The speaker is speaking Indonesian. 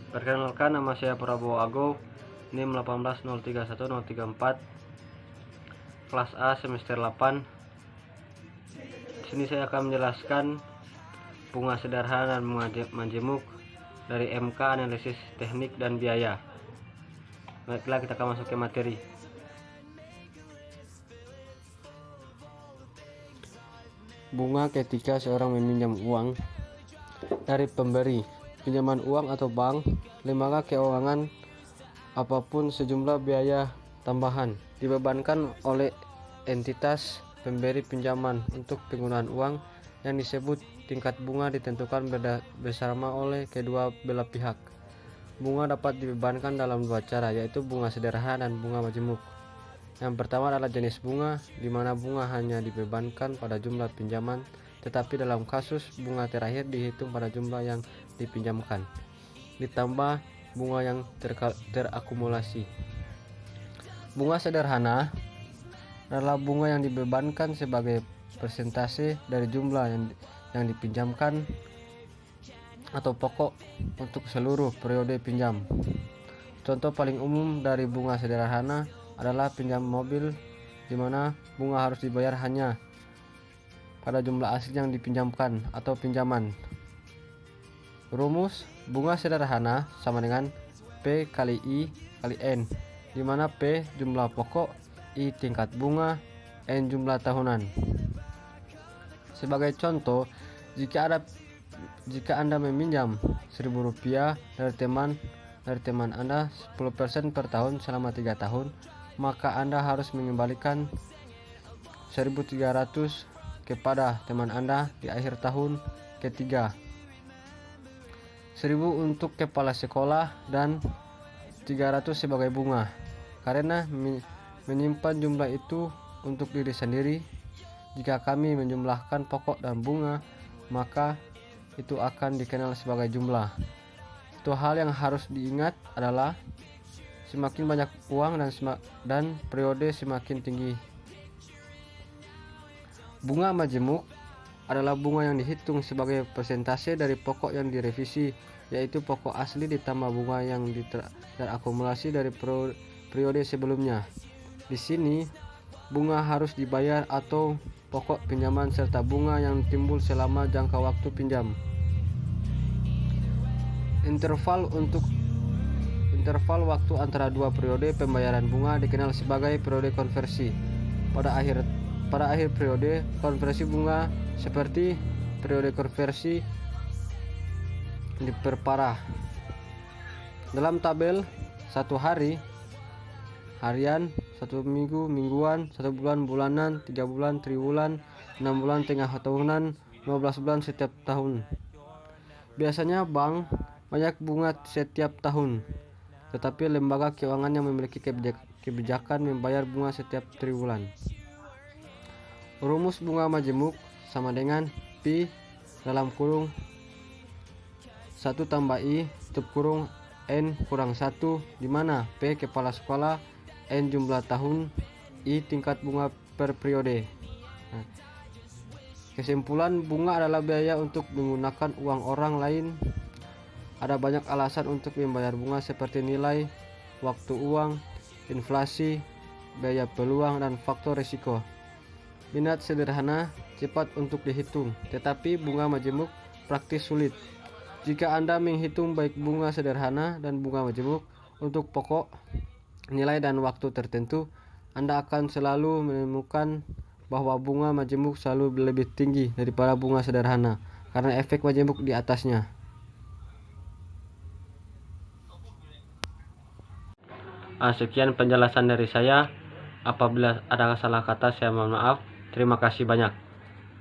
Perkenalkan, nama saya Prabowo Ago, NIM 1803134, kelas A semester 8. Di sini saya akan menjelaskan bunga sederhana dan bunga majemuk dari MK analisis teknik dan biaya. Baiklah, kita akan masuk ke materi. Bunga ketika seorang meminjam uang dari pemberi pinjaman uang atau bank, lembaga keuangan apapun, sejumlah biaya tambahan dibebankan oleh entitas pemberi pinjaman untuk penggunaan uang yang disebut tingkat bunga ditentukan bersama oleh kedua belah pihak. Bunga dapat dibebankan dalam dua cara, yaitu bunga sederhana dan bunga majemuk. Yang pertama adalah jenis bunga, di mana bunga hanya dibebankan pada jumlah pinjaman, tetapi dalam kasus bunga terakhir dihitung pada jumlah yang dipinjamkan, ditambah bunga yang terakumulasi. Bunga sederhana adalah bunga yang dibebankan sebagai persentase dari jumlah yang dipinjamkan atau pokok untuk seluruh periode pinjam. Contoh paling umum dari bunga sederhana adalah pinjam mobil, di mana bunga harus dibayar hanya pada jumlah asli yang dipinjamkan atau pinjaman. Rumus bunga sederhana sama dengan P kali I kali N, di mana P jumlah pokok, I tingkat bunga, N jumlah tahunan. Sebagai contoh, jika Anda meminjam Rp1.000 dari teman Anda 10% per tahun selama 3 tahun, maka Anda harus mengembalikan 1.300 kepada teman Anda di akhir tahun ketiga. 1.000 untuk kepala sekolah dan 300 sebagai bunga. Karena menyimpan jumlah itu untuk diri sendiri, jika kami menjumlahkan pokok dan bunga, maka itu akan dikenal sebagai jumlah. Itu hal yang harus diingat adalah semakin banyak uang dan periode semakin tinggi. Bunga majemuk adalah bunga yang dihitung sebagai persentase dari pokok yang direvisi, yaitu pokok asli ditambah bunga yang terakumulasi dari periode sebelumnya. Di sini, bunga harus dibayar atau pokok pinjaman serta bunga yang timbul selama jangka waktu pinjam. Interval waktu antara dua periode pembayaran bunga dikenal sebagai periode konversi. Pada akhir periode konversi bunga seperti periode konversi diperparah. Dalam tabel, 1 hari, harian, 1 minggu, mingguan, 1 bulan, bulanan, 3 bulan, triwulan, 6 bulan, tengah tahunan, 15 bulan setiap tahun. Biasanya bank banyak bunga setiap tahun, tetapi lembaga keuangan yang memiliki kebijakan membayar bunga setiap triwulan. Rumus bunga majemuk sama dengan Pi dalam kurung 1 tambah I tutup kurung N kurang 1, di mana P kepala sekolah, N jumlah tahun, I tingkat bunga per periode. Kesimpulan, bunga adalah biaya untuk menggunakan uang orang lain. Ada banyak alasan untuk membayar bunga seperti nilai, waktu uang, inflasi, biaya peluang, dan faktor risiko. Minat sederhana, cepat untuk dihitung, tetapi bunga majemuk praktis sulit. Jika Anda menghitung baik bunga sederhana dan bunga majemuk untuk pokok, nilai, dan waktu tertentu, Anda akan selalu menemukan bahwa bunga majemuk selalu lebih tinggi daripada bunga sederhana karena efek majemuk di atasnya. Sekian penjelasan dari saya. Apabila ada salah kata, saya mohon maaf. Terima kasih banyak.